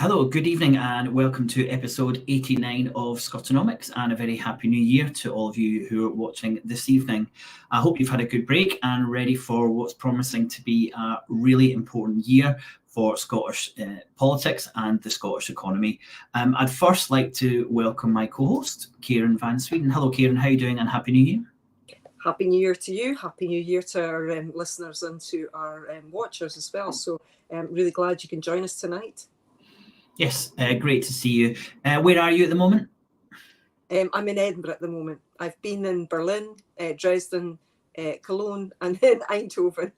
Hello, good evening, and welcome to episode 89 of SCOTONOMICS, and a very happy new year to all of you who are watching this evening. I hope you've had a good break and ready for what's promising to be a really important year for Scottish politics and the Scottish economy. I'd first like to welcome my co-host, Kieran Van Sweden. Hello, Kieran, how are you doing, and Happy New Year? Happy New Year to you. Happy New Year to our listeners and to our watchers as well. So really glad you can join us tonight. Yes, great to see you. Where are you at the moment? I'm in Edinburgh at the moment. I've been in Berlin, Dresden, Cologne, and then Eindhoven.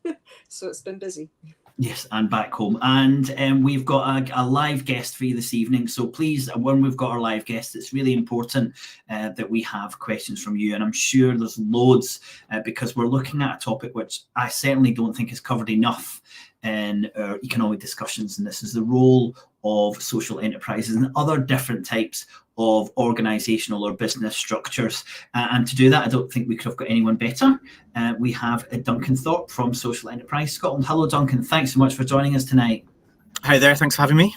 So it's been busy. Yes, and back home. And we've got a live guest for you this evening. So please, when we've got our live guest, it's really important that we have questions from you. And I'm sure there's loads because we're looking at a topic which I certainly don't think is covered enough in our economic discussions. And this is the role of social enterprises and other different types of organisational or business structures. And to do that, I don't think we could have got anyone better. We have Duncan Thorpe from Social Enterprise Scotland. Hello, Duncan. Thanks so much for joining us tonight. Hi there. Thanks for having me.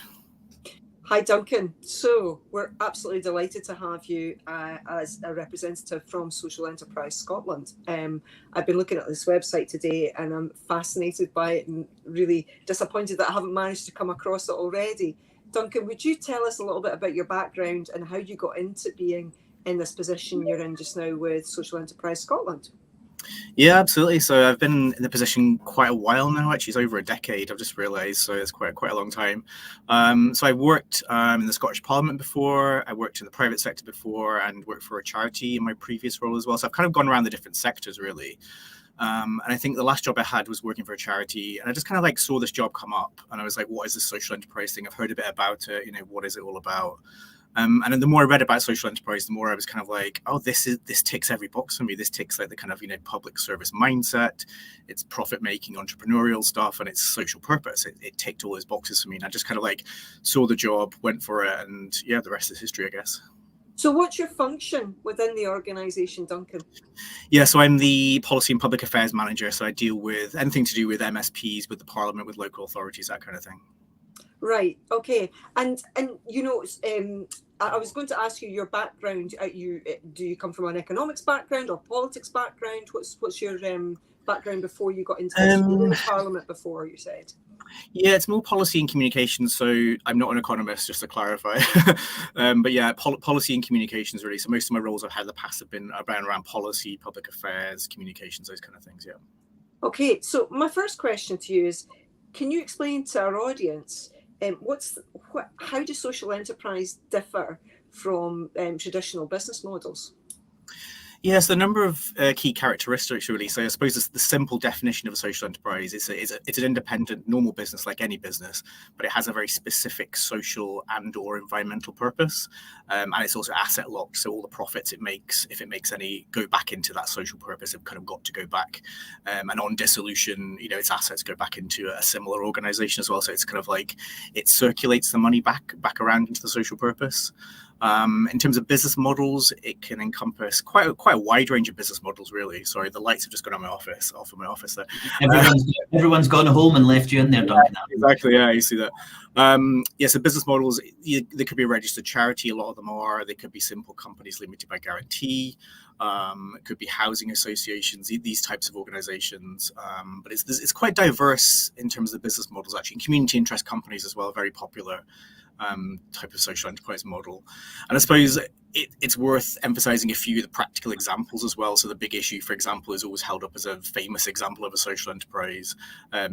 Hi, Duncan. So we're absolutely delighted to have you as a representative from Social Enterprise Scotland. I've been looking at this website today and I'm fascinated by it and really disappointed that I haven't managed to come across it already. Duncan, would you tell us a little bit about your background and how you got into being in this position you're in just now with Social Enterprise Scotland? Yeah, absolutely. So I've been in the position quite a while now. Actually, it's over a decade. I've just realised, so it's quite a long time. So I worked in the Scottish Parliament before. I worked in the private sector before, and worked for a charity in my previous role as well. So I've kind of gone around the different sectors really. And I think the last job I had was working for a charity, and I just kind of like saw this job come up, and I was like, "What is this social enterprise thing? I've heard a bit about it. What is it all about?" And then the more I read about social enterprise, the more I was kind of like, oh, this ticks every box for me. This ticks like the kind of, public service mindset. It's profit making, entrepreneurial stuff, and it's social purpose. It ticked all those boxes for me. And I just kind of like saw the job, went for it. And yeah, the rest is history, I guess. So what's your function within the organisation, Duncan? Yeah, so I'm the policy and public affairs manager. So I deal with anything to do with MSPs, with the Parliament, with local authorities, that kind of thing. Right. Okay. And I was going to ask you your background. Do you come from an economics background or politics background? What's your background before you got into the Parliament before, you said? Yeah, it's more policy and communications. So I'm not an economist, just to clarify. But yeah, policy and communications really. So most of my roles I've had in the past have been around policy, public affairs, communications, those kind of things. Yeah. Okay. So my first question to you is, can you explain to our audience how does social enterprise differ from traditional business models? Yes, a number of key characteristics, really. So I suppose the simple definition of a social enterprise is it's an independent, normal business like any business, but it has a very specific social and or environmental purpose. And it's also asset locked. So all the profits it makes, if it makes any, go back into that social purpose. Have kind of got to go back. And on dissolution, its assets go back into a similar organization as well. So it's kind of like it circulates the money back around into the social purpose. In terms of business models, it can encompass quite a wide range of business models, really. Sorry, the lights have just gone on off my office there. Everyone's gone home and left you in there, Duncan. Exactly, yeah, you see that. So business models, they could be a registered charity, a lot of them are. They could be simple companies limited by guarantee. It could be housing associations, these types of organizations. But it's quite diverse in terms of the business models, actually. And community interest companies as well, very popular. Type of social enterprise model. And I suppose it's worth emphasizing a few of the practical examples as well. So the Big Issue, for example, is always held up as a famous example of a social enterprise.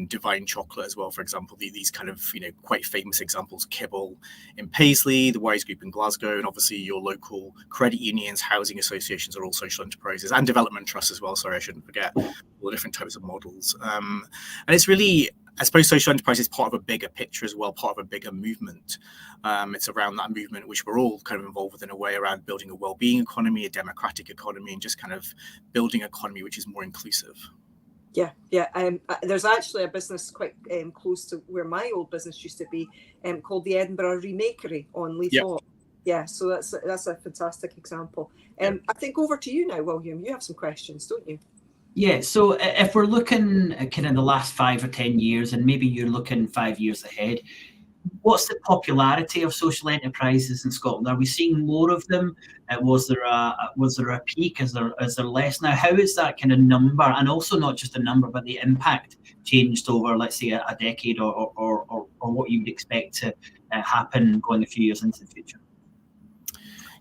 Divine Chocolate as well, for example, these kind of quite famous examples. Kibble in Paisley, the Wise Group in Glasgow, and obviously your local credit unions, housing associations are all social enterprises, and development trusts as well. Sorry, I shouldn't forget all the different types of models. And it's really, I suppose, social enterprise is part of a bigger picture as well, part of a bigger movement. It's around that movement, which we're all kind of involved with in a way, around building a well-being economy, a democratic economy, and just kind of building an economy which is more inclusive. Yeah. There's actually a business quite close to where my old business used to be, called the Edinburgh Remakery on Leith Hall. Yeah, so that's a fantastic example. I think over to you now, William. You have some questions, don't you? Yeah, so if we're looking at kind of the last 5 or 10 years, and maybe you're looking 5 years ahead, what's the popularity of social enterprises in Scotland? Are we seeing more of them? Was there a peak? Is there less now? How is that kind of number, and also not just the number, but the impact changed over, let's say, a decade, or what you would expect to happen going a few years into the future?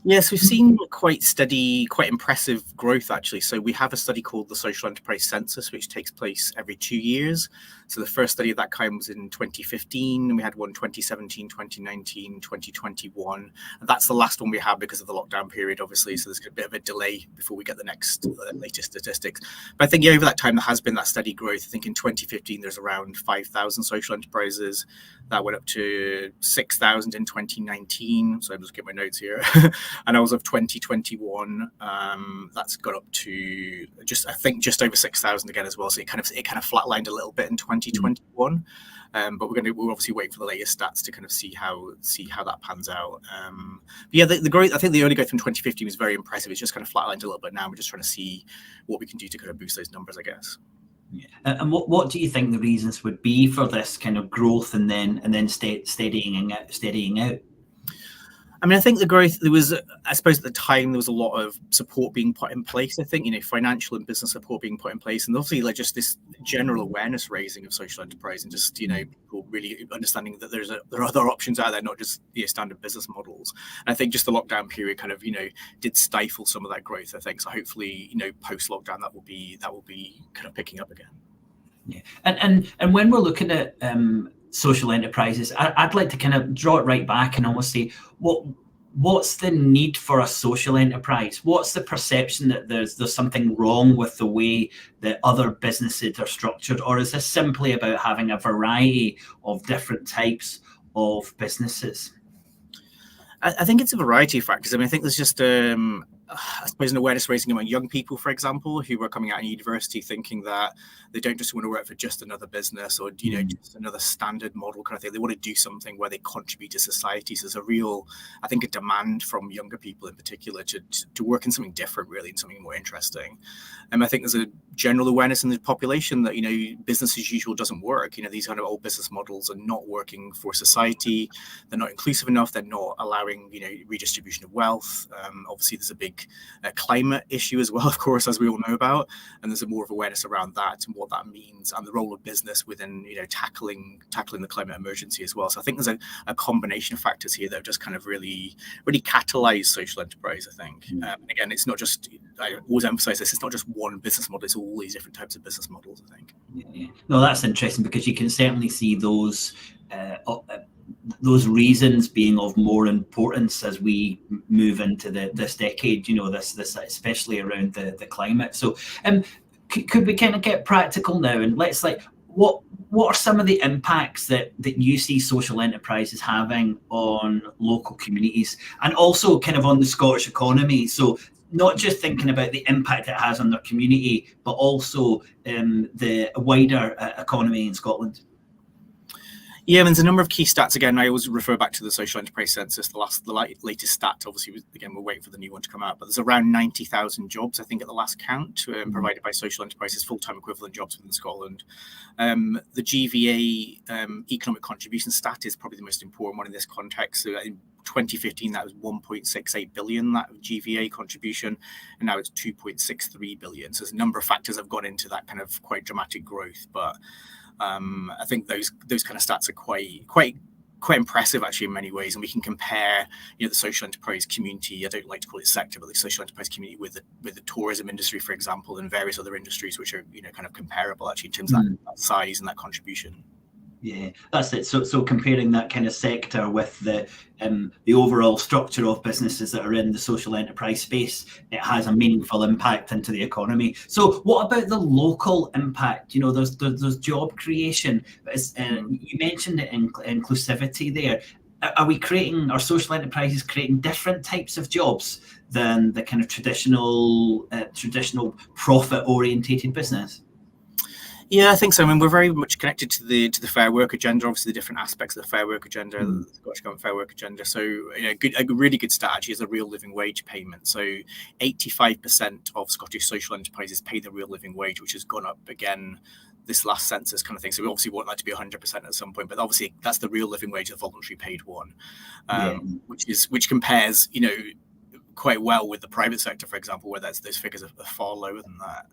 Yes, we've seen quite steady, quite impressive growth, actually. So we have a study called the Social Enterprise Census, which takes place every 2 years. So the first study of that kind was in 2015, and we had one 2017, 2019, 2021. And that's the last one we have because of the lockdown period, obviously. So there's a bit of a delay before we get the next latest statistics. But I think over that time, there has been that steady growth. I think in 2015, there's around 5,000 social enterprises. That went up to 6,000 in 2019. So I'm just getting my notes here. And as of 2021, that's got up to I think just over 6,000 again as well. So it kind of flatlined a little bit in 2021. But we're obviously waiting for the latest stats to kind of see how that pans out. But yeah, the growth, I think the early growth from 2015 was very impressive. It's just kind of flatlined a little bit now. We're just trying to see what we can do to kind of boost those numbers, I guess. Yeah. And what do you think the reasons would be for this kind of growth and then steadying out? I mean, I think the growth, I suppose at the time, there was a lot of support being put in place. I think, financial and business support being put in place. And obviously, like just this general awareness raising of social enterprise and just, people really understanding that there are other options out there, not just standard business models. And I think just the lockdown period kind of, did stifle some of that growth, I think. So hopefully, post-lockdown, that will be kind of picking up again. Yeah. And when we're looking at social enterprises, I'd like to kind of draw it right back and almost say, what's the need for a social enterprise? What's the perception that there's something wrong with the way that other businesses are structured? Or is this simply about having a variety of different types of businesses? I think it's a variety of factors. I mean, I think there's just, I suppose, an awareness raising among young people, for example, who are coming out of university thinking that they don't just want to work for just another business or, just another standard model kind of thing. They want to do something where they contribute to society. So there's a real, I think, a demand from younger people in particular to work in something different, really, and something more interesting. And I think there's a general awareness in the population that, business as usual doesn't work. These kind of old business models are not working for society. They're not inclusive enough. They're not allowing, redistribution of wealth. Obviously, there's a big climate issue as well, of course, as we all know about. And there's more of awareness around that and what that means and the role of business within, tackling the climate emergency as well. So I think there's a combination of factors here that have just kind of really catalyzed social enterprise, I think. Again, it's not just, I always emphasize this, it's not just one business model, it's all these different types of business models, I think. Yeah. No, that's interesting because you can certainly see those reasons being of more importance as we move into this decade, this especially around the climate. So could we kind of get practical now, and let's what are some of the impacts that you see social enterprises having on local communities and also kind of on the Scottish economy? So not just thinking about the impact it has on their community, but also the wider economy in Scotland. Yeah, there's a number of key stats. Again, I always refer back to the Social Enterprise Census. The latest stat, obviously, we're waiting for the new one to come out, but there's around 90,000 jobs, I think, at the last count, provided by social enterprises, full-time equivalent jobs within Scotland. The GVA economic contribution stat is probably the most important one in this context. So in 2015, that was 1.68 billion, that GVA contribution, and now it's 2.63 billion. So there's a number of factors that have gone into that kind of quite dramatic growth, but I think those kind of stats are quite impressive actually in many ways, and we can compare the social enterprise community, I don't like to call it sector, but the social enterprise community with the tourism industry, for example, and various other industries which are kind of comparable actually in terms of that size and that contribution. Yeah, that's it. So comparing that kind of sector with the overall structure of businesses that are in the social enterprise space, it has a meaningful impact into the economy. So what about the local impact? There's job creation. You mentioned it in inclusivity there. Are social enterprises creating different types of jobs than the kind of traditional profit-orientated business? Yeah, I think so. I mean, we're very much connected to the Fair Work agenda, obviously the different aspects of the Fair Work agenda, the Scottish Government Fair Work agenda. So, a really good stat actually is a real living wage payment. So, 85% of Scottish social enterprises pay the real living wage, which has gone up again this last census kind of thing. So we obviously want that to be 100% at some point, but obviously that's the real living wage, the voluntary paid one, which compares, quite well with the private sector, for example, where those figures are far lower than that.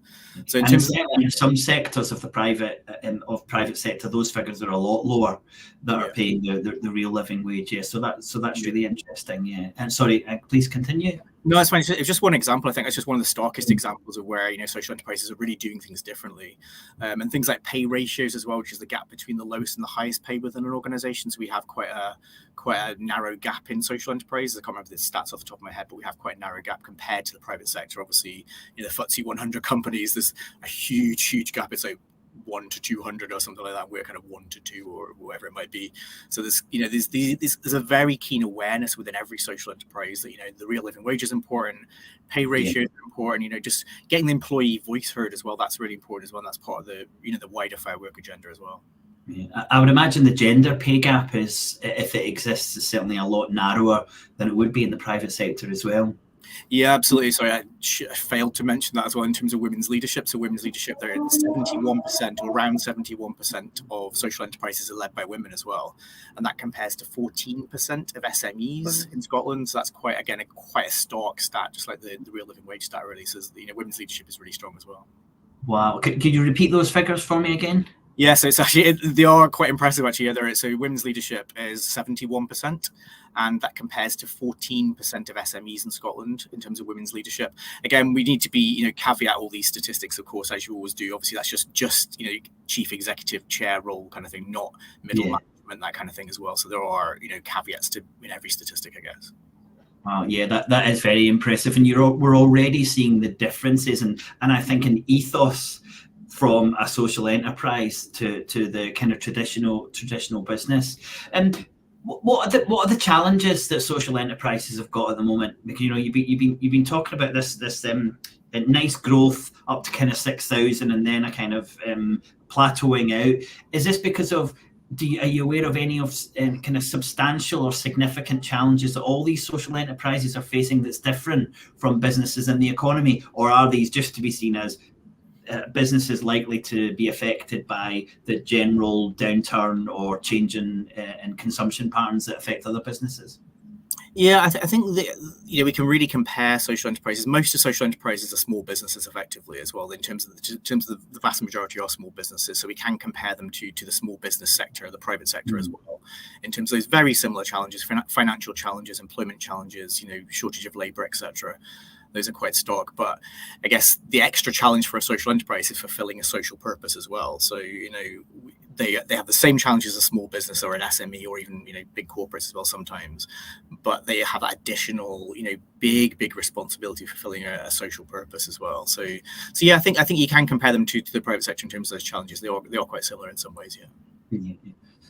So in some sectors of the private sector, those figures are a lot lower that are paying the real living wage. Yeah, so that's really interesting. Yeah, and sorry, please continue. No, that's fine. It's just one example. I think it's just one of the starkest examples of where social enterprises are really doing things differently, and things like pay ratios as well, which is the gap between the lowest and the highest pay within an organisation. So we have quite a narrow gap in social enterprises. I can't remember the stats off the top of my head, but we have quite a narrow gap compared to the private sector. Obviously, the FTSE 100 companies, there's a huge gap. It's like 1 to 200 or something like that. We're kind of 1 to 2 or whatever it might be. So there's a very keen awareness within every social enterprise that the real living wage is important, pay ratios are important. Just getting the employee voice heard as well. That's really important as well. And that's part of the the wider Fair Work agenda as well. Yeah. I would imagine the gender pay gap is, if it exists, is certainly a lot narrower than it would be in the private sector as well. Yeah, absolutely. Sorry, I failed to mention that as well in terms of women's leadership. So women's leadership, they're 71% or around 71% of social enterprises are led by women as well. And that compares to 14% of SMEs in Scotland. So that's quite a stark stat, just like the real living wage stat really says that, women's leadership is really strong as well. Wow. Could you repeat those figures for me again? Yeah, so it's actually, they are quite impressive actually. So women's leadership is 71%, and that compares to 14% of SMEs in Scotland in terms of women's leadership. Again, we need to be, caveat all these statistics, of course, as you always do. Obviously, that's just chief executive chair role kind of thing, not middle management, that kind of thing as well. So there are, caveats to every statistic, I guess. Wow, yeah, that is very impressive, and we're already seeing the differences, and I think an ethos from a social enterprise to the kind of traditional business. And what are the challenges that social enterprises have got at the moment? Because you've been talking about this nice growth up to kind of 6,000 and then a kind of plateauing out. Is this because of are you aware of any of kind of substantial or significant challenges that all these social enterprises are facing that's different from businesses in the economy, or are these just to be seen as businesses likely to be affected by the general downturn or change in consumption patterns that affect other businesses? Yeah, I think that we can really compare social enterprises. Most of social enterprises are small businesses, effectively, as well. In terms of the vast majority are small businesses, so we can compare them to the small business sector, the private sector as well. In terms of those very similar challenges, financial challenges, employment challenges, shortage of labour, etc. Those are quite stark, but I guess the extra challenge for a social enterprise is fulfilling a social purpose as well. So they have the same challenges as a small business or an SME or even big corporates as well sometimes, but they have that additional big responsibility for fulfilling a social purpose as well. So yeah, I think you can compare them to the private sector in terms of those challenges. They are quite similar in some ways.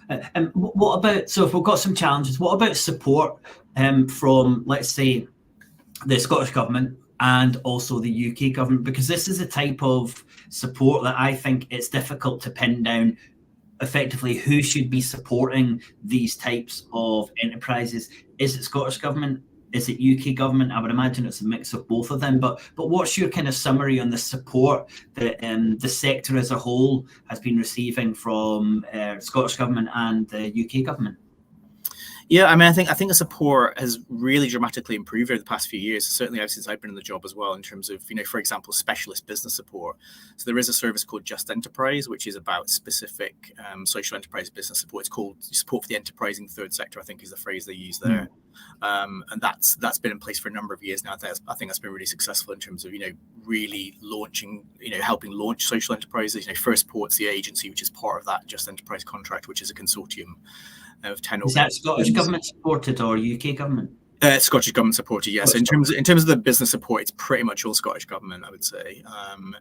And what about, so if we've got some challenges, what about support from, let's say, the Scottish Government and also the UK Government? Because this is a type of support that I think it's difficult to pin down effectively who should be supporting these types of enterprises. Is it Scottish Government? Is it UK Government? I would imagine it's a mix of both of them. But what's your kind of summary on the support that the sector as a whole has been receiving from Scottish Government and the UK Government? Yeah, I mean, I think the support has really dramatically improved over the past few years, certainly since I've been in the job as well, in terms of, for example, specialist business support. So there is a service called Just Enterprise, which is about specific social enterprise business support. It's called Support for the Enterprising Third Sector, I think is the phrase they use there. And that's been in place for a number of years now. I think that's been really successful in terms of, really launching, helping launch social enterprises. First Port's the agency, which is part of that Just Enterprise contract, which is a consortium of 10 Is that Scottish Government supported or UK Government? Scottish Government supported, yes. In terms of the business support, it's pretty much all Scottish Government, I would say.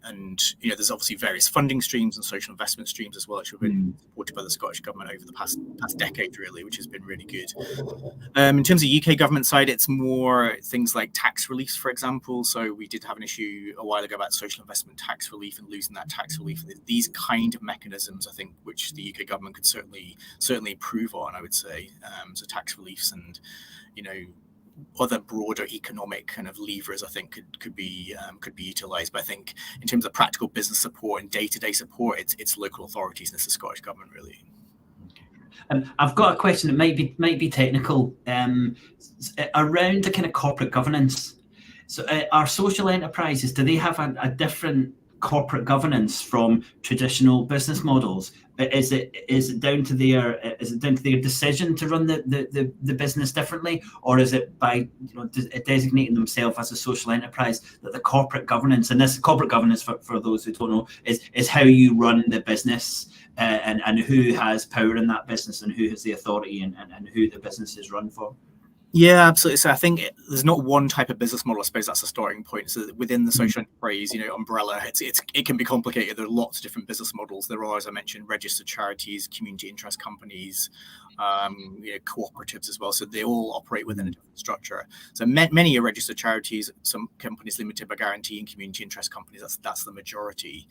And there's obviously various funding streams and social investment streams as well, which have been supported by the Scottish Government over the past decade, really, which has been really good. In terms of UK Government side, it's more things like tax relief, for example. So we did have an issue a while ago about social investment tax relief and losing that tax relief. These kind of mechanisms, I think, which the UK Government could certainly improve on, I would say. So tax reliefs and other broader economic kind of levers, I think could be utilised. But I think in terms of practical business support and day-to-day support, it's local authorities and it's the Scottish Government really. I've got a question that might be technical around the kind of corporate governance. So our social enterprises, do they have a different corporate governance from traditional business models? Is it down to their decision to run the business differently, or is it by designating themselves as a social enterprise that the corporate governance, and this corporate governance for those who don't know is how you run the business and who has power in that business and who has the authority and who the business is run for? Yeah, absolutely. So I think there's not one type of business model. I suppose that's a starting point. So within the social enterprise, umbrella, it can be complicated. There are lots of different business models. There are, as I mentioned, registered charities, community interest companies, cooperatives as well. So they all operate within a different structure. So many are registered charities, some companies limited by guarantee, and community interest companies. That's the majority.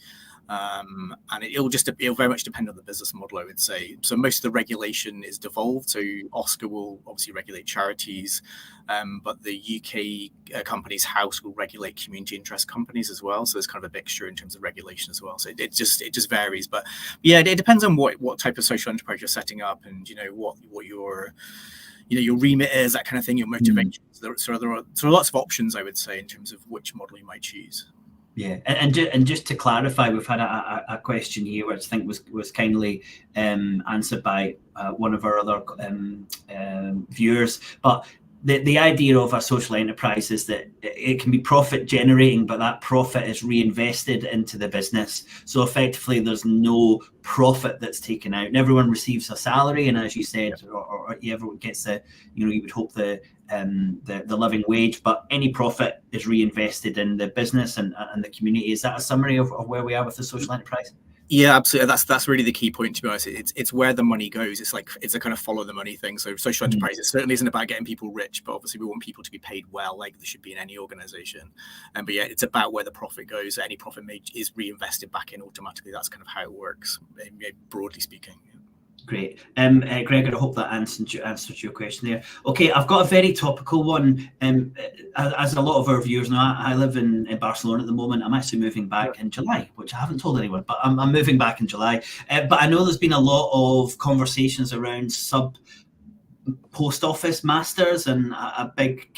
And it'll very much depend on the business model, I would say. So most of the regulation is devolved. So OSCA will obviously regulate charities, but the UK Companies House will regulate community interest companies as well. So there's kind of a mixture in terms of regulation as well. So it just varies. But yeah, it depends on what type of social enterprise you're setting up, and what your remit is, that kind of thing, your motivation. So there are lots of options, I would say, in terms of which model you might choose. Yeah, and just to clarify, we've had a question here which I think was kindly answered by one of our other viewers. But the idea of a social enterprise is that it can be profit generating, but that profit is reinvested into the business. So effectively, there's no profit that's taken out, and everyone receives a salary. And as you said, or everyone gets you would hope the living wage, but any profit is reinvested in the business and the community. Is that a summary of where we are with the social enterprise? Yeah, absolutely. That's really the key point, to be honest. It's where the money goes. It's a kind of follow the money thing. So social enterprise, it certainly isn't about getting people rich, but obviously we want people to be paid well, like they should be in any organization. But yeah, it's about where the profit goes. Any profit made is reinvested back in automatically. That's kind of how it works, broadly speaking. Great. Gregor, I hope that answered your question there. Okay, I've got a very topical one. As a lot of our viewers know, I live in Barcelona at the moment. I'm actually moving back in July, which I haven't told anyone, but I'm moving back in July. But I know there's been a lot of conversations around post office masters and a big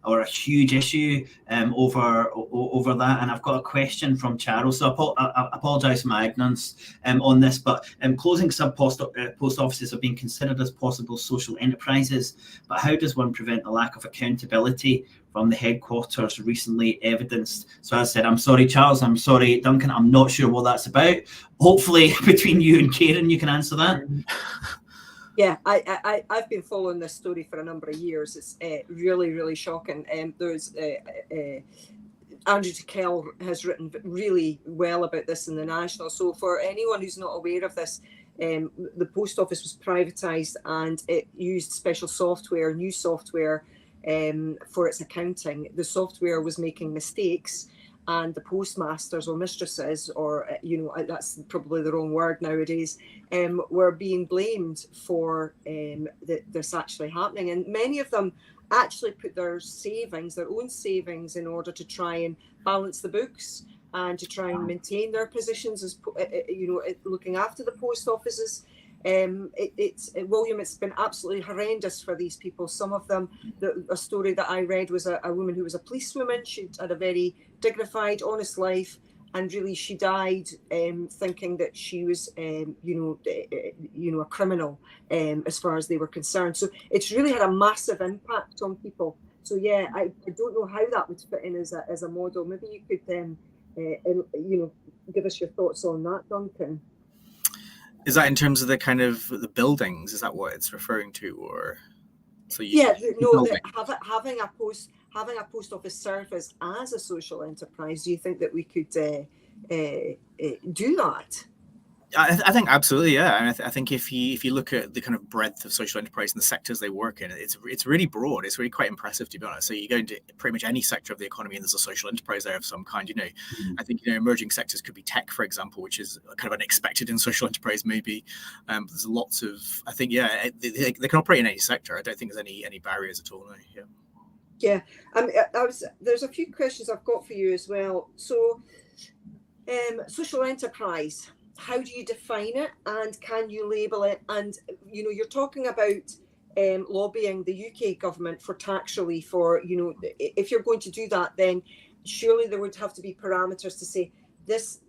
or a huge issue over that. And I've got a question from Charo. So I apologise for my ignorance on this, but closing post offices are being considered as possible social enterprises. But how does one prevent the lack of accountability from the headquarters recently evidenced? So as I said, I'm sorry, Charles. I'm sorry, Duncan. I'm not sure what that's about. Hopefully, between you and Karen, you can answer that. Yeah, I've been following this story for a number of years. It's really, really shocking. There's Andrew Tickell has written really well about this in the National. So for anyone who's not aware of this, the post office was privatised and it used special software, new software for its accounting. The software was making mistakes, and the postmasters or mistresses, or that's probably the wrong word nowadays, were being blamed for this actually happening. And many of them actually put their own savings, in order to try and balance the books and to try and maintain their positions as looking after the post offices. William, it's been absolutely horrendous for these people. Some of them, a story that I read was a woman who was a policewoman. She had a very dignified, honest life, and really she died thinking that she was, a criminal as far as they were concerned. So it's really had a massive impact on people. So yeah, I don't know how that would fit in as a model. Maybe you could, give us your thoughts on that, Duncan. Is that in terms of the kind of the buildings? Is that what it's referring to, or? Having a post office service as a social enterprise. Do you think that we could do that? I think absolutely, yeah. And I think if you look at the kind of breadth of social enterprise and the sectors they work in, it's really broad. It's really quite impressive, to be honest. So you go into pretty much any sector of the economy and there's a social enterprise there of some kind. I think emerging sectors could be tech, for example, which is kind of unexpected in social enterprise maybe. There's lots of, I think, they can operate in any sector. I don't think there's any barriers at all. No, yeah. Yeah, there's a few questions I've got for you as well. So, social enterprise, how do you define it, and can you label it? And you're talking about lobbying the UK government for tax relief, or if you're going to do that, then surely there would have to be parameters to say this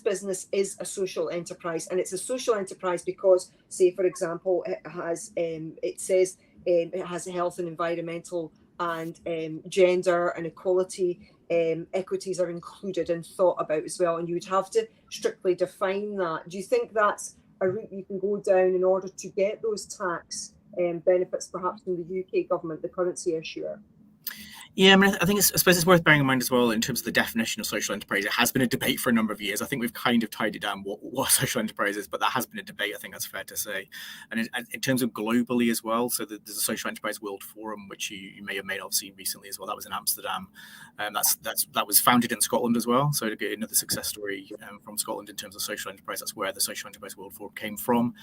business is a social enterprise, and it's a social enterprise because, say, for example, it has it has health and environmental and gender and equality equities are included and thought about as well, and you would have to strictly define that. Do you think that's a route you can go down in order to get those tax benefits, perhaps from the UK government, the currency issuer? Yeah, I mean, I suppose it's worth bearing in mind as well in terms of the definition of social enterprise. It has been a debate for a number of years. I think we've kind of tied it down what social enterprise is, but that has been a debate. I think that's fair to say. And in terms of globally as well, so there's a Social Enterprise World Forum, which you may or may not have seen recently as well. That was in Amsterdam. That was founded in Scotland as well. So to get another success story from Scotland in terms of social enterprise, that's where the Social Enterprise World Forum came from.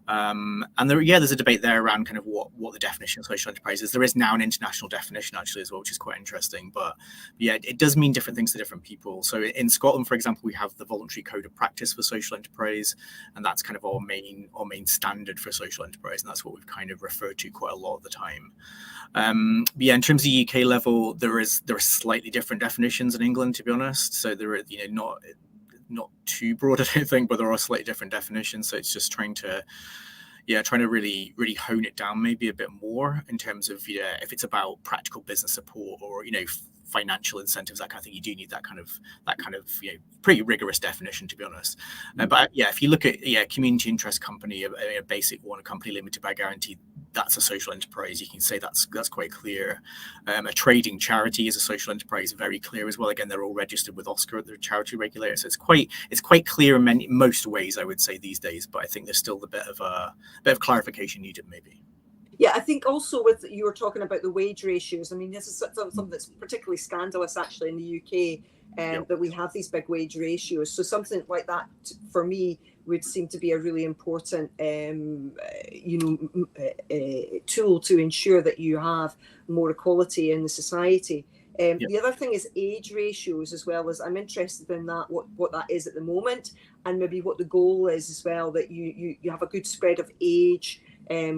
And there's a debate there around kind of what the definition of social enterprise is. There is now an international definition actually as well, which is quite interesting, but yeah, it does mean different things to different people. So in Scotland, for example, we have the voluntary code of practice for social enterprise, and that's kind of our main standard for social enterprise, and that's what we've kind of referred to quite a lot of the time. But yeah, in terms of the UK level, there are slightly different definitions in England, to be honest. So there are not too broad, I don't think, but there are slightly different definitions. So it's just trying to really, really hone it down maybe a bit more in terms of, if it's about practical business support or, financial incentives, that kind of thing, you do need that kind of pretty rigorous definition, to be honest. But yeah, if you look at community interest company, a basic one, a company limited by guarantee, that's a social enterprise. You can say that's quite clear. A trading charity is a social enterprise, very clear as well. Again, they're all registered with Oscar, the charity regulator, so it's quite clear in most ways, I would say, these days. But I think there's still a bit of clarification needed, maybe. Yeah, I think also you were talking about the wage ratios. I mean, this is something that's particularly scandalous actually in the UK, that we have these big wage ratios. So something like that, for me, would seem to be a really important, tool to ensure that you have more equality in the society. The other thing is age ratios as well. As I'm interested in that, what that is at the moment, and maybe what the goal is as well, that you have a good spread of age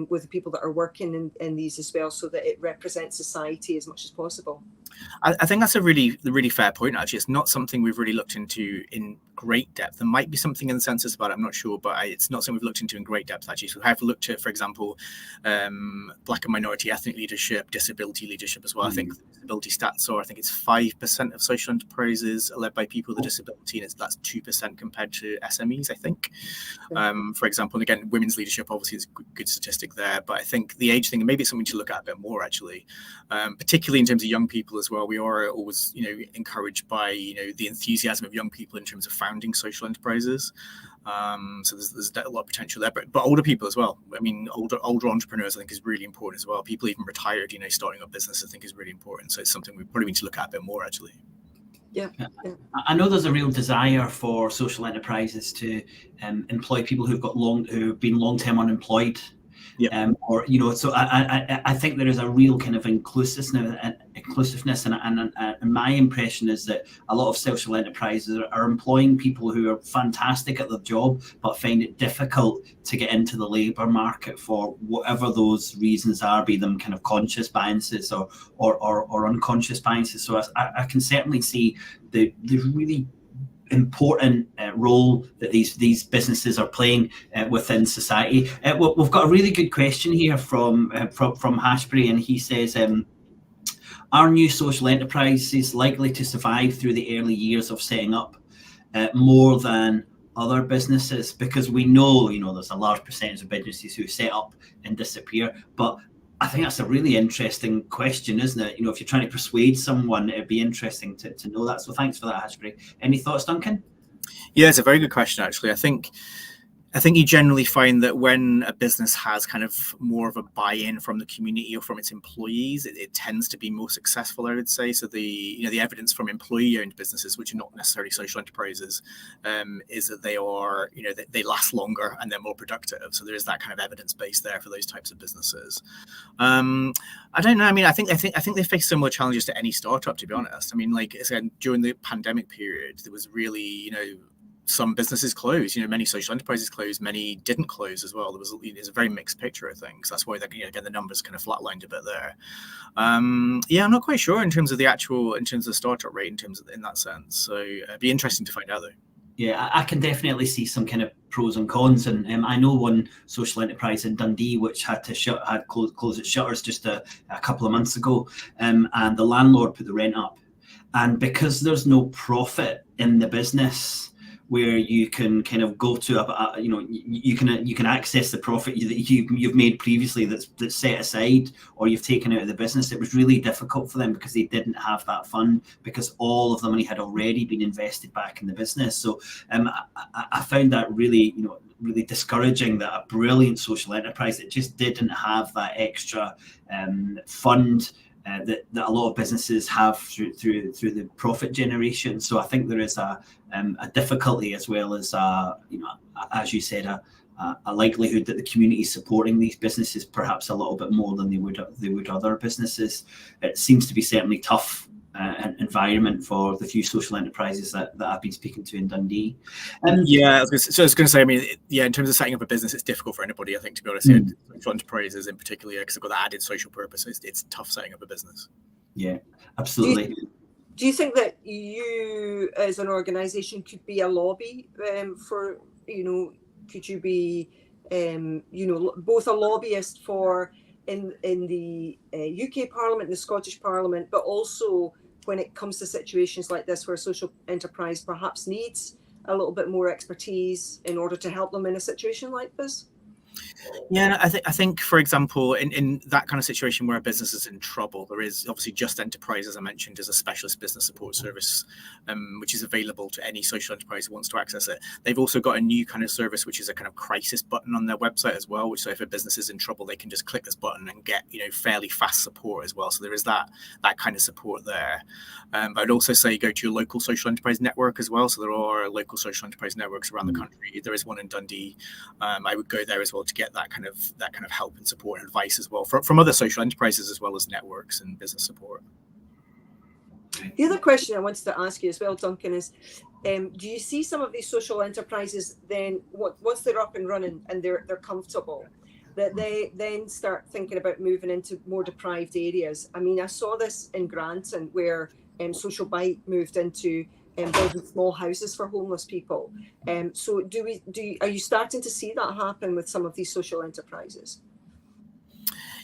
with the people that are working in these as well, so that it represents society as much as possible. I think that's a really, really fair point, actually. It's not something we've really looked into in great depth. There might be something in the census about it, I'm not sure, but it's not something we've looked into in great depth, actually. So we have looked at, for example, Black and minority ethnic leadership, disability leadership as well. I think disability stats are, I think it's 5% of social enterprises are led by people with a disability, and that's 2% compared to SMEs, I think. For example, and again, women's leadership obviously is a good statistic there, but I think the age thing, maybe it's something to look at a bit more, actually, particularly in terms of young people as well. We are always, encouraged by, the enthusiasm of young people in terms of founding social enterprises. So there's a lot of potential there, but older people as well. I mean, older entrepreneurs, I think, is really important as well. People even retired, starting a business, I think, is really important. So it's something we probably need to look at a bit more, actually. Yeah. I know there's a real desire for social enterprises to employ people who've been long-term unemployed. So I think there is a real kind of inclusiveness, and my impression is that a lot of social enterprises are employing people who are fantastic at their job but find it difficult to get into the labour market for whatever those reasons are, be them kind of conscious biases or unconscious biases. So I can certainly see the really important role that these businesses are playing within society. We've got a really good question here from Hashbury, and he says, are new social enterprises likely to survive through the early years of setting up more than other businesses? Because we know, there's a large percentage of businesses who set up and disappear, but I think that's a really interesting question, isn't it? If you're trying to persuade someone, it'd be interesting to know that. So thanks for that, Hashbury. Any thoughts, Duncan? Yeah, it's a very good question, actually. I think I think you generally find that when a business has kind of more of a buy-in from the community or from its employees, it tends to be more successful, I would say. So the evidence from employee-owned businesses, which are not necessarily social enterprises, is that they are, they last longer and they're more productive. So there is that kind of evidence base there for those types of businesses. I don't know. I mean, I think they face similar challenges to any startup, to be honest. I mean, like I said, during the pandemic period, there was really, some businesses closed, many social enterprises closed, many didn't close as well. There's a very mixed picture of things. That's why again, the numbers kind of flatlined a bit there. I'm not quite sure in terms of the startup rate in that sense. So it'd be interesting to find out though. Yeah, I can definitely see some kind of pros and cons, and I know one social enterprise in Dundee which had to close its shutters just a couple of months ago, and the landlord put the rent up, and because there's no profit in the business, where you can kind of go to you can access the profit that you've made previously that's set aside or you've taken out of the business. It was really difficult for them because they didn't have that fund, because all of the money had already been invested back in the business. So I found that really really discouraging, that a brilliant social enterprise that just didn't have that extra fund that a lot of businesses have through the profit generation. So I think there is a difficulty, as well as as you said, a likelihood that the community is supporting these businesses perhaps a little bit more than they would other businesses. It seems to be certainly tough environment for the few social enterprises that I've been speaking to in Dundee. I was going to say, I mean, in terms of setting up a business, it's difficult for anybody, I think, to be honest. Social enterprises in particular, because they've got that added social purpose, it's tough setting up a business. Yeah, absolutely. Do you think that you, as an organisation, could be a lobby for, could you be, both a lobbyist for in the UK Parliament, the Scottish Parliament, but also when it comes to situations like this where social enterprise perhaps needs a little bit more expertise in order to help them in a situation like this? Yeah, I think, for example, in that kind of situation where a business is in trouble, there is obviously Just Enterprise, as I mentioned, is a specialist business support service, which is available to any social enterprise who wants to access it. They've also got a new kind of service, which is a kind of crisis button on their website as well, which, so if a business is in trouble, they can just click this button and get, fairly fast support as well. So there is that kind of support there. But I'd also say go to your local social enterprise network as well. So there are local social enterprise networks around the country. There is one in Dundee. I would go there as well to get that kind of help and support and advice as well from other social enterprises, as well as networks and business support. The other question I wanted to ask you as well, Duncan, is do you see some of these social enterprises then, once they're up and running and they're comfortable, that they then start thinking about moving into more deprived areas? I mean, I saw this in Granton where Social Bite moved into building small houses for homeless people. So are you starting to see that happen with some of these social enterprises?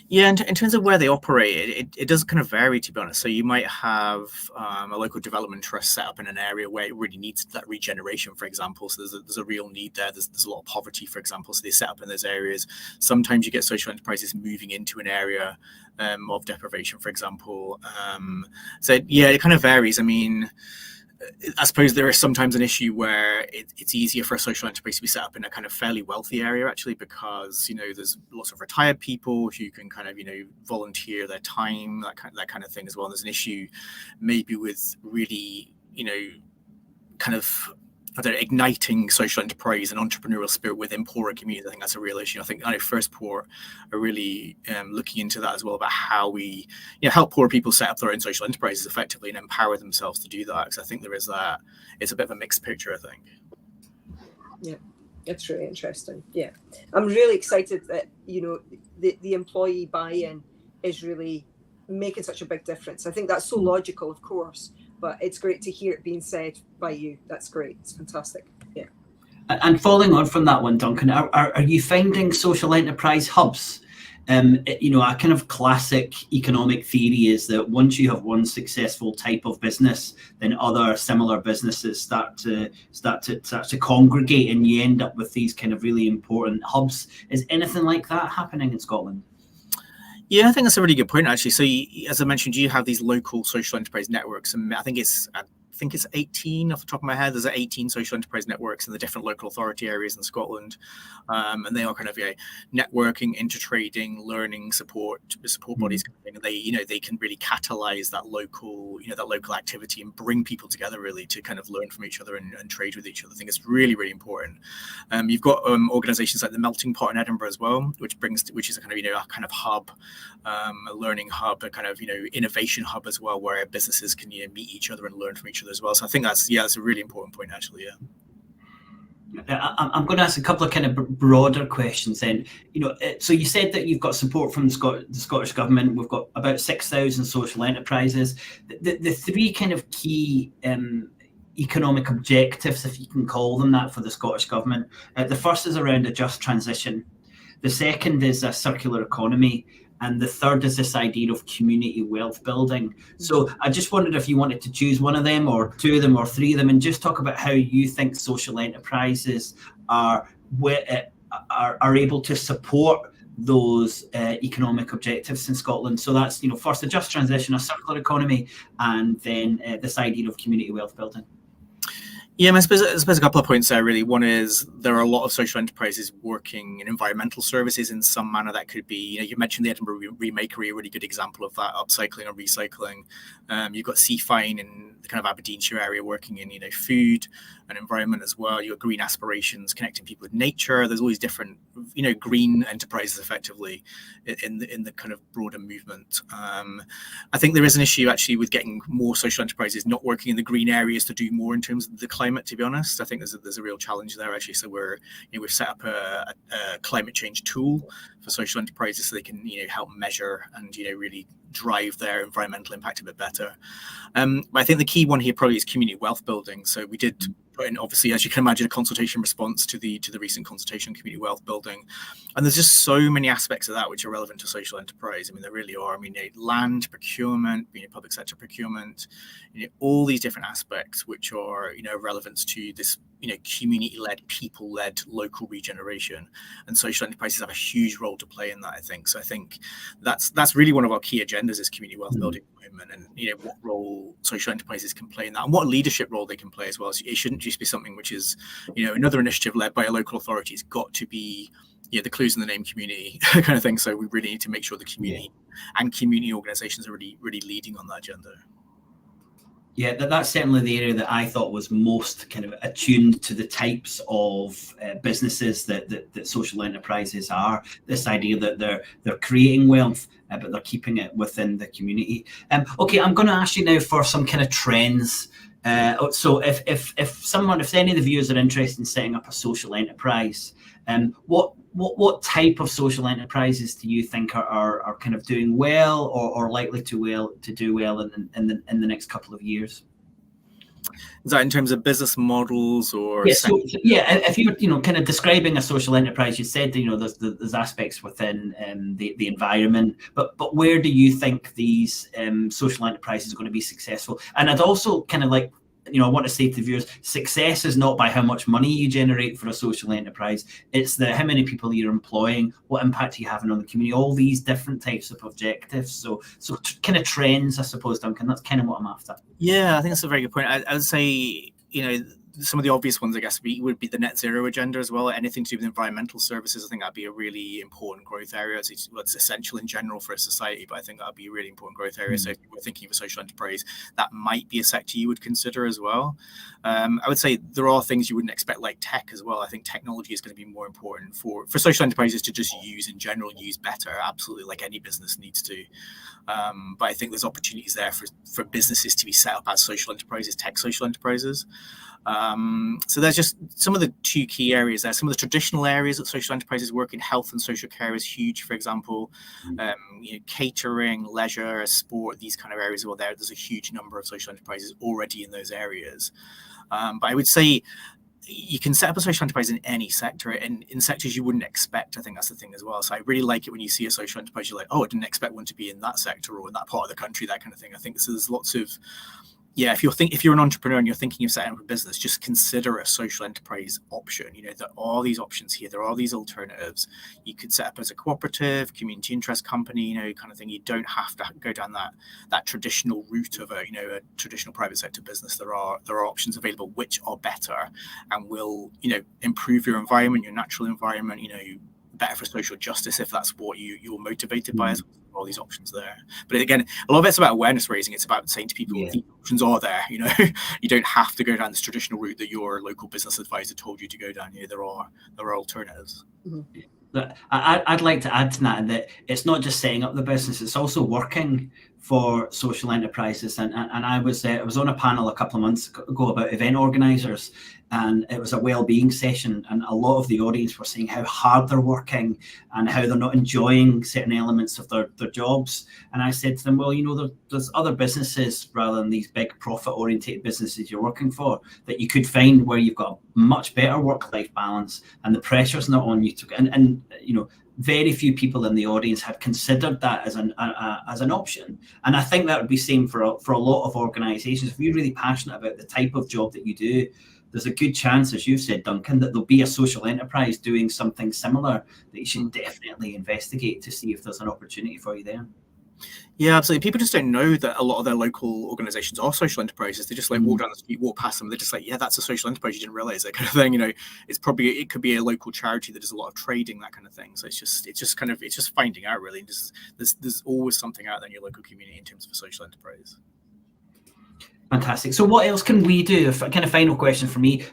Yeah, in terms of where they operate, it does kind of vary, to be honest. So you might have a local development trust set up in an area where it really needs that regeneration, for example. So there's a real need there. There's a lot of poverty, for example. So they set up in those areas. Sometimes you get social enterprises moving into an area of deprivation, for example. So yeah, it kind of varies. I mean, I suppose there is sometimes an issue where it's easier for a social enterprise to be set up in a kind of fairly wealthy area, actually, because there's lots of retired people who can kind of volunteer their time, that kind of thing as well. And there's an issue maybe with really kind of igniting social enterprise and entrepreneurial spirit within poorer communities. I think that's a real issue. I think First Port are really looking into that as well, about how we help poor people set up their own social enterprises effectively and empower themselves to do that. Because I think there is that. It's a bit of a mixed picture, I think. Yeah, it's really interesting. Yeah, I'm really excited that the employee buy-in is really making such a big difference. I think that's so logical, of course. But it's great to hear it being said by you. That's great. It's fantastic. Yeah. And following on from that one, Duncan, are you finding social enterprise hubs? A kind of classic economic theory is that once you have one successful type of business, then other similar businesses start to congregate, and you end up with these kind of really important hubs. Is anything like that happening in Scotland? Yeah, I think that's a really good point, actually. So, as I mentioned, you have these local social enterprise networks, and I think it's think it's 18 off the top of my head. There's 18 social enterprise networks in the different local authority areas in Scotland, and they are kind of networking, intertrading, learning, support bodies. They can really catalyze that local activity and bring people together really to kind of learn from each other and trade with each other. I think it's really, really important. You've got organisations like the Melting Pot in Edinburgh as well, which is a kind of hub, a learning hub, a kind of innovation hub as well, where businesses can meet each other and learn from each other as well. So I think that's a really important point actually. I'm going to ask a couple of kind of broader questions then. So you said that you've got support from the Scottish Government. We've got about 6,000 social enterprises. The three kind of key economic objectives, if you can call them that, for the Scottish Government. The first is around a just transition. The second is a circular economy. And the third is this idea of community wealth building. So I just wondered if you wanted to choose one of them or two of them or three of them, and just talk about how you think social enterprises are able to support those economic objectives in Scotland. So that's, first a just transition, a circular economy, and then this idea of community wealth building. Yeah, I suppose a couple of points there, really. One is there are a lot of social enterprises working in environmental services in some manner. That could be, you mentioned the Edinburgh Remakery, a really good example of that, upcycling or recycling. You've got Seafine in the kind of Aberdeenshire area working in, food and environment as well. You've got Green Aspirations, connecting people with nature. There's all these different, green enterprises effectively in the kind of broader movement. I think there is an issue actually with getting more social enterprises not working in the green areas to do more in terms of the climate, to be honest. I think there's a real challenge there actually. So we've set up a climate change tool for social enterprises so they can help measure and really drive their environmental impact a bit better. But I think the key one here probably is community wealth building. So we did put in, obviously, as you can imagine, a consultation response to the recent consultation on community wealth building. And there's just so many aspects of that which are relevant to social enterprise. I mean, there really are. I mean, land procurement, public sector procurement, all these different aspects which are, relevant to this, community-led, people-led local regeneration. And social enterprises have a huge role to play in that, I think. So I think that's really one of our key agendas is community wealth building at the moment, and what role social enterprises can play in that, and what leadership role they can play as well. So it shouldn't just be something which is, another initiative led by a local authority. It's got to be, the clues in the name community kind of thing. So we really need to make sure the community and community organisations are really, really leading on that agenda. Yeah, that's certainly the area that I thought was most kind of attuned to the types of businesses that social enterprises are. This idea that they're creating wealth, but they're keeping it within the community. Okay, I'm going to ask you now for some kind of trends. So if any of the viewers are interested in setting up a social enterprise, what type of social enterprises do you think are kind of doing well or likely to do well in the next couple of years? Is that in terms of business models or? Yeah, if you're kind of describing a social enterprise, you said there's aspects within the environment, but where do you think these social enterprises are going to be successful? And I'd also kind of like, I want to say to the viewers, success is not by how much money you generate for a social enterprise. It's how many people you're employing, what impact are you having on the community, all these different types of objectives. So kind of trends, I suppose, Duncan, that's kind of what I'm after. Yeah, I think that's a very good point. I would say, some of the obvious ones, I guess, would be the net zero agenda as well. Anything to do with environmental services, I think that'd be a really important growth area. It's essential in general for a society, but I think that'd be a really important growth area. So if you were thinking of a social enterprise, that might be a sector you would consider as well. I would say there are things you wouldn't expect, like tech as well. I think technology is going to be more important for social enterprises to just use better, absolutely, like any business needs to. But I think there's opportunities there for businesses to be set up as social enterprises, tech social enterprises. So there's just some of the two key areas there. Some of the traditional areas that social enterprises work in, health and social care is huge, for example. Catering, leisure, sport, these kind of areas. Well, there's a huge number of social enterprises already in those areas. But I would say you can set up a social enterprise in any sector, and in sectors you wouldn't expect. I think that's the thing as well. So I really like it when you see a social enterprise, you're like, oh, I didn't expect one to be in that sector or in that part of the country, that kind of thing. I think so there's lots of yeah, if you're an entrepreneur and you're thinking of setting up a business, just consider a social enterprise option. There are these options here. There are these alternatives. You could set up as a cooperative, community interest company, kind of thing. You don't have to go down that traditional route of a traditional private sector business. There are options available which are better and will, improve your environment, your natural environment, better for social justice if that's what you're motivated by as well. All these options there. But again, a lot of it's about awareness raising. It's about saying to people, these options are there. You don't have to go down this traditional route that your local business advisor told you to go down. There are alternatives. I'd like to add to that it's not just setting up the business, it's also working for social enterprises. And I was on a panel a couple of months ago about event organisers, and it was a well-being session, and a lot of the audience were saying how hard they're working and how they're not enjoying certain elements of their jobs. And I said to them, well, there's other businesses rather than these big profit-oriented businesses you're working for that you could find where you've got a much better work-life balance and the pressure's not on you to, and very few people in the audience had considered that as an option. And I think that would be same for a lot of organisations. If you're really passionate about the type of job that you do, there's a good chance, as you've said, Duncan, that there'll be a social enterprise doing something similar that you should definitely investigate to see if there's an opportunity for you there. Yeah, absolutely. People just don't know that a lot of their local organizations are social enterprises. They just walk down the street, walk past them. They're just like, yeah, that's a social enterprise. You didn't realize that kind of thing. It could be a local charity that does a lot of trading, that kind of thing. So it's just finding out really. There's always something out there in your local community in terms of a social enterprise. Fantastic. So what else can we do? Kind of final question for me.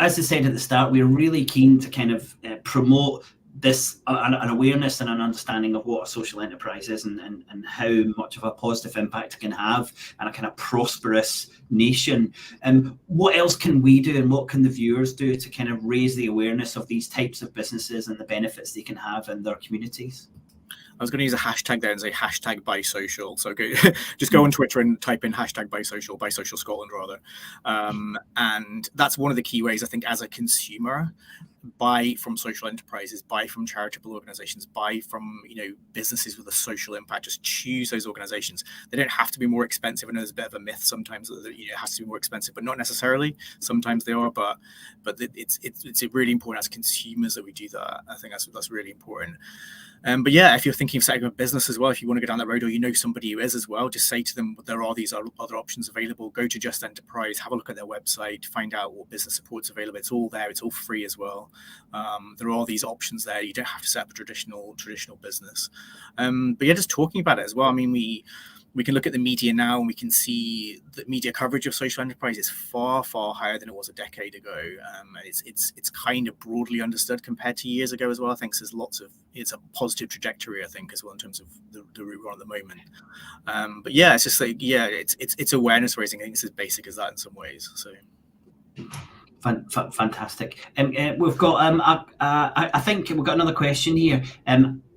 As I said at the start, we're really keen to kind of promote this an awareness and an understanding of what a social enterprise is and how much of a positive impact it can have on a kind of prosperous nation. What else can we do, and what can the viewers do to kind of raise the awareness of these types of businesses and the benefits they can have in their communities? I was going to use a hashtag there and say hashtag #BuySocial. So just go on Twitter and type in hashtag #BuySocial Scotland rather. And that's one of the key ways, I think, as a consumer, buy from social enterprises, buy from charitable organizations, buy from businesses with a social impact. Just choose those organizations. They don't have to be more expensive. I know there's a bit of a myth sometimes that it has to be more expensive, but not necessarily. Sometimes they are, but it's really important as consumers that we do that. I think that's really important. But yeah, if you're thinking of setting up a business as well, if you want to go down that road, or somebody who is as well, just say to them there are these other options available. Go to Just Enterprise, have a look at their website, find out what business support's available. It's all there. It's all free as well. There are all these options there. You don't have to set up a traditional business. But yeah, just talking about it as well. I mean, we can look at the media now and we can see that media coverage of social enterprise is far, far higher than it was a decade ago. It's kind of broadly understood compared to years ago as well. I think it's a positive trajectory, I think, as well, in terms of the route we're on at the moment. But yeah, it's just like, yeah, it's awareness raising. I think it's as basic as that in some ways. So. Fantastic. We've got I think we've got another question here.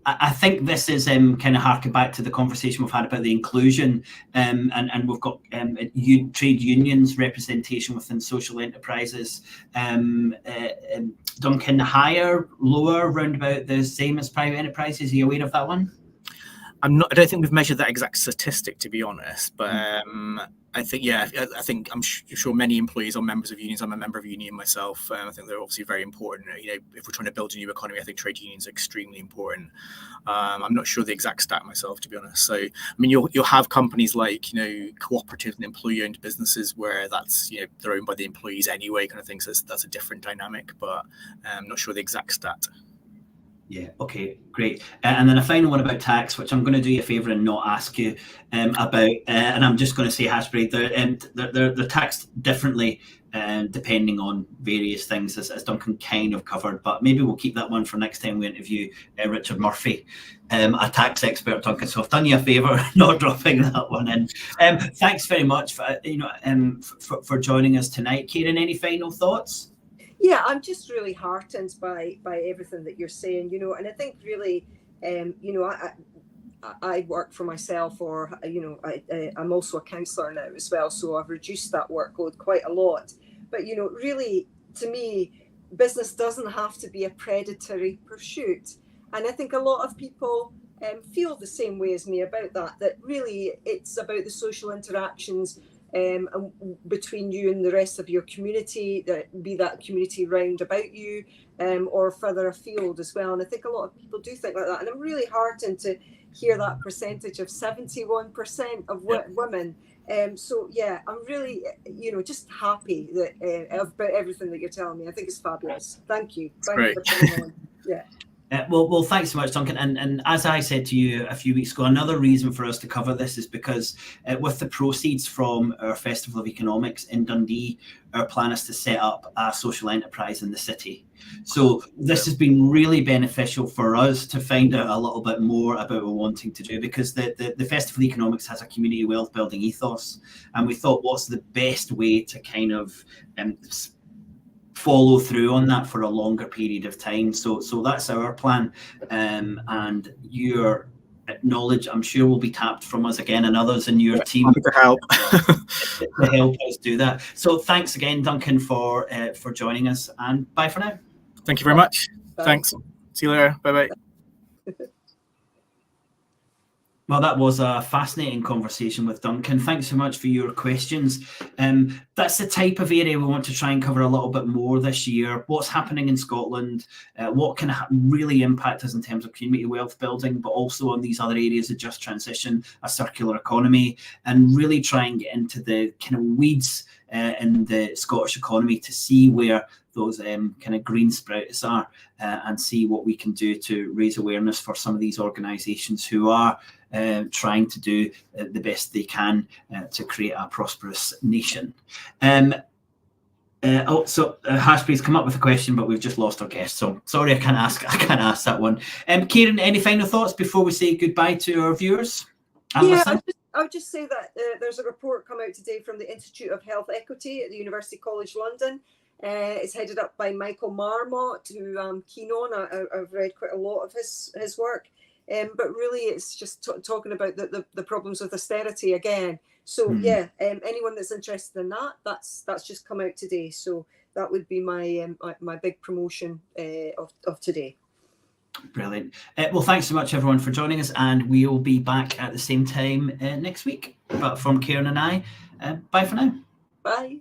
I think this is kind of harking back to the conversation we've had about the inclusion, and we've got trade unions representation within social enterprises. Duncan, higher, lower, round about the same as private enterprises? Are you aware of that one? I don't think we've measured that exact statistic, to be honest, but I think I'm sure many employees are members of unions. I'm a member of a union myself. I think they're obviously very important. If we're trying to build a new economy, I think trade unions are extremely important. I'm not sure the exact stat myself, to be honest. So, I mean, you'll have companies like cooperatives and employee-owned businesses where that's they're owned by the employees anyway, kind of thing. So that's a different dynamic, but I'm not sure the exact stat. Yeah, okay, great. And then a final one about tax, which I'm going to do you a favour and not ask you about, and I'm just going to say, Hasbury, they're taxed differently depending on various things, as Duncan kind of covered, but maybe we'll keep that one for next time we interview Richard Murphy, a tax expert, Duncan. So I've done you a favour not dropping that one in. Thanks very much for joining us tonight. Kieran, any final thoughts? Yeah, I'm just really heartened by everything that you're saying, and I think really, I work for myself, or, I'm also a counsellor now as well, so I've reduced that workload quite a lot. But, really, to me, business doesn't have to be a predatory pursuit. And I think a lot of people feel the same way as me about that really it's about the social interactions and between you and the rest of your community, be that community round about you, or further afield as well. And I think a lot of people do think like that. And I'm really heartened to hear that percentage of 71% of women. So yeah, I'm really, just happy that about everything that you're telling me. I think it's fabulous. Thank you. Thank you for coming on. Yeah. Well, thanks so much, Duncan. And as I said to you a few weeks ago, another reason for us to cover this is because with the proceeds from our Festival of Economics in Dundee, our plan is to set up a social enterprise in the city. So this has been really beneficial for us to find out a little bit more about what we're wanting to do, because the Festival of Economics has a community wealth building ethos. And we thought, what's the best way to kind of follow through on that for a longer period of time. So that's our plan, and your knowledge, I'm sure, will be tapped from us again and others in your team to help to help us do that. So thanks again, Duncan, for joining us, and bye for now. Thank you very much. Bye. Thanks. See you later. Bye-bye. Well, that was a fascinating conversation with Duncan. Thanks so much for your questions. That's the type of area we want to try and cover a little bit more this year. What's happening in Scotland, what can really impact us in terms of community wealth building, but also on these other areas of just transition, a circular economy, and really try and get into the kind of weeds in the Scottish economy to see where those kind of green sprouts are, and see what we can do to raise awareness for some of these organisations who are trying to do the best they can to create a prosperous nation. Hashpreet's come up with a question, but we've just lost our guest, so sorry, I can't ask that one. Kieran, any final thoughts before we say goodbye to our viewers? Yeah, I would just say that there's a report come out today from the Institute of Health Equity at the University College London. It's headed up by Michael Marmot, who I'm keen on. I've read quite a lot of his work. But really, it's just talking about the problems with austerity again. So yeah, anyone that's interested in that's just come out today. So that would be my big promotion of today. Brilliant. Well, thanks so much, everyone, for joining us, and we'll be back at the same time next week. But from Kieran and I, bye for now. Bye.